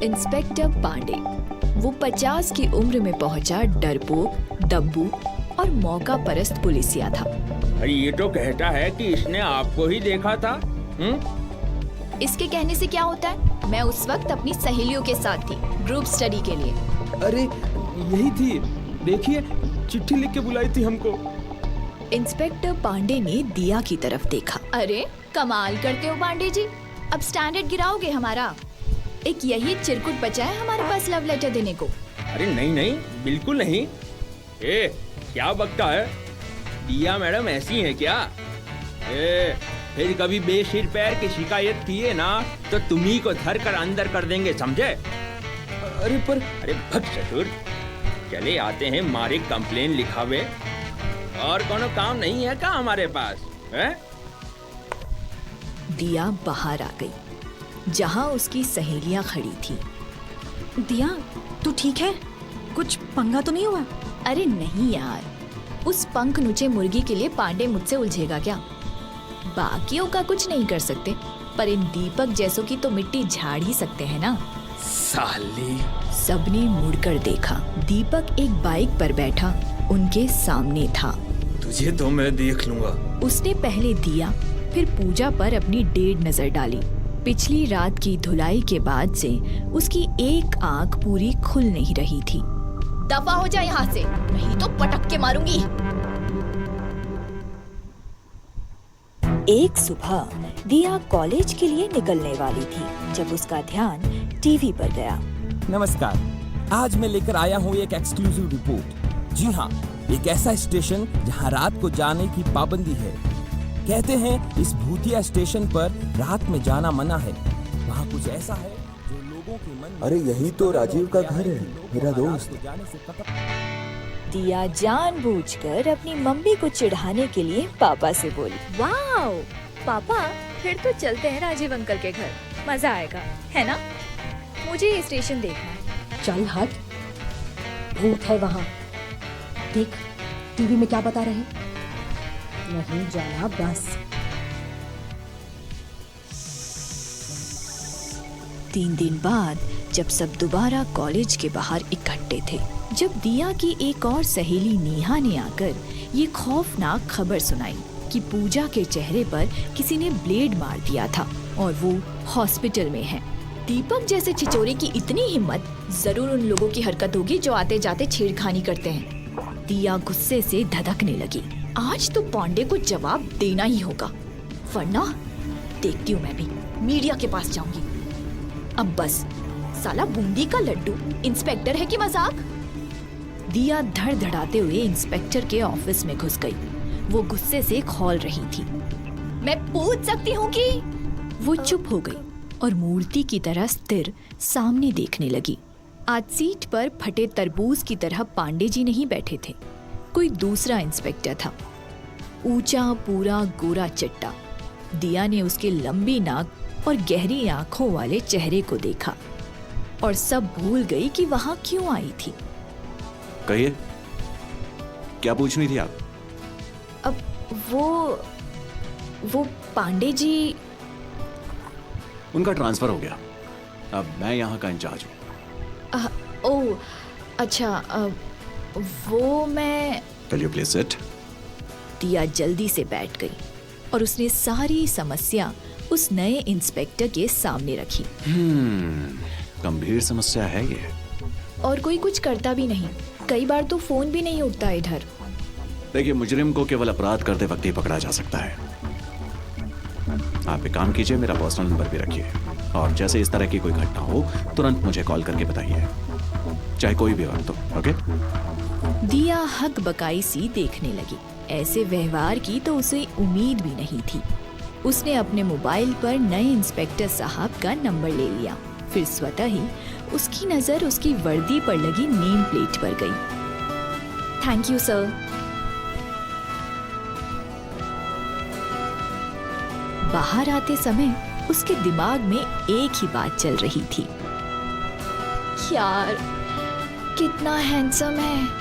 Inspector Pandey वो 50 की उम्र में पहुंचा डरपोक, दब्बू और मौका परस्त पुलिसिया था। अरे ये तो कहता है कि इसने आपको ही देखा था। इसके कहने से क्या होता है? मैं उस वक्त अपनी सहेलियों के साथ थी, ग्रुप स्टडी के लिए। अरे यही थी, देखिए चिट्ठी लिख के बुलाई थी हमको। इंस्पेक्टर पांडे ने दिया की तरफ देखा। अरे कमाल करते हो पांडे जी, अब स्टैंडर्ड गिराओगे हमारा। एक यही चिरकुट बचा है हमारे पास लव लेटर देने को। अरे नहीं नहीं, बिल्कुल नहीं। ए, क्या बकता है? दिया मैडम ऐसी है क्या? फिर कभी बेसिर पैर की शिकायत किए ना तो तुम्ही को धर कर अंदर कर देंगे, समझे? अरे भक्त ससुर, चले आते हैं मारे कंप्लेन लिखावे। और कोनो काम नहीं है क्या हमारे पास? है? दिया बाहर आ गई, जहाँ उसकी सहेलियां खड़ी थी। दिया, तू ठीक है? कुछ पंगा तो नहीं हुआ? अरे नहीं यार, उस पंख नुचे मुर्गी के लिए पांडे मुझसे उलझेगा क्या? बाकियों का कुछ नहीं कर सकते, पर इन दीपक जैसों की तो मिट्टी झाड़ ही सकते हैं ना। साली। सबने मुड़कर देखा। दीपक एक बाइक पर बैठा उनके सामने था। तुझे तो मैं देख लूंगा। उसने पहले दिया फिर पूजा पर अपनी डेढ़ नजर डाली। पिछली रात की धुलाई के बाद से उसकी एक आंख पूरी खुल नहीं रही थी। दफा हो जा यहाँ से, नहीं तो पटक के मारूंगी। एक सुबह दिया कॉलेज के लिए निकलने वाली थी जब उसका ध्यान टीवी पर गया। नमस्कार, आज मैं लेकर आया हूँ एक एक्सक्लूसिव रिपोर्ट। जी हाँ, एक ऐसा स्टेशन जहाँ रात को जाने की पाबंदी है। कहते हैं इस भूतिया स्टेशन पर रात में जाना मना है। वहाँ कुछ ऐसा है जो लोगों के मन में... अरे यही तो राजीव का घर है, मेरा दोस्त। दिया जानबूझकर अपनी मम्मी को चिढ़ाने के लिए पापा से बोली। वाओ पापा, फिर तो चलते हैं राजीव अंकल के घर, मजा आएगा, है ना? मुझे ये स्टेशन देखना है। चल हट, भूत है वहाँ। देख टीवी में क्या बता रहे। नहीं जाना बस। 3 दिन बाद जब सब दोबारा कॉलेज के बाहर इकट्ठे थे, जब दिया की एक और सहेली नेहा ने आकर ये खौफनाक खबर सुनाई कि पूजा के चेहरे पर किसी ने ब्लेड मार दिया था और वो हॉस्पिटल में है। दीपक जैसे छिचोरे की इतनी हिम्मत, जरूर उन लोगों की हरकत होगी जो आते जाते छेड़खानी करते हैं। दिया गुस्से से धधकने लगी। आज तो पांडे को जवाब देना ही होगा, वरना देखती हूँ मैं भी मीडिया के पास जाऊंगी। अब बस, साला बूंदी का लड्डू इंस्पेक्टर है कि मजाक? दिया धड़धड़ाते हुए इंस्पेक्टर के ऑफिस में घुस गई। वो गुस्से से खौल रही थी। मैं पूछ सकती हूँ कि? वो चुप हो गई और मूर्ति की तरह स्थिर सामने देखने लगी। आज सीट पर फटे तरबूज की तरह पांडे जी नहीं बैठे थे, कोई दूसरा इंस्पेक्टर था। ऊंचा, पूरा गोरा चट्टा। दिया ने उसके लंबी नाक और गहरी आंखों वाले चेहरे को देखा और सब भूल गई कि वहां क्यों आई थी। कहिए, क्या पूछनी थी आप? अब वो पांडे जी। उनका ट्रांसफर हो गया, अब मैं यहाँ का इंचार्ज हूँ। ओह अच्छा, वो मैं। Will you please sit? दिया जल्दी से बैठ गई और उसने सारी समस्या उस नए इंस्पेक्टर के सामने रखी। गंभीर समस्या है ये। और कोई कुछ करता भी नहीं, कई बार तो फोन भी नहीं उठता इधर। देखिए, मुजरिम को केवल अपराध करते वक्त ही पकड़ा जा सकता है। आप एक काम कीजिए, मेरा पर्सनल नंबर भी रखिए और जैसे इस तरह की कोई घटना हो तुरंत मुझे कॉल करके बताइए, चाहे कोई भी वक्त हो। ओके? दिया हक बकाई सी देखने लगी। ऐसे व्यवहार की तो उसे उम्मीद भी नहीं थी। उसने अपने मोबाइल पर नए इंस्पेक्टर साहब का नंबर ले लिया। फिर स्वतः ही उसकी नजर उसकी वर्दी पर लगी नेम प्लेट पर गई। Thank you sir. बाहर आते समय उसके दिमाग में एक ही बात चल रही थी, यार कितना हैंडसम है।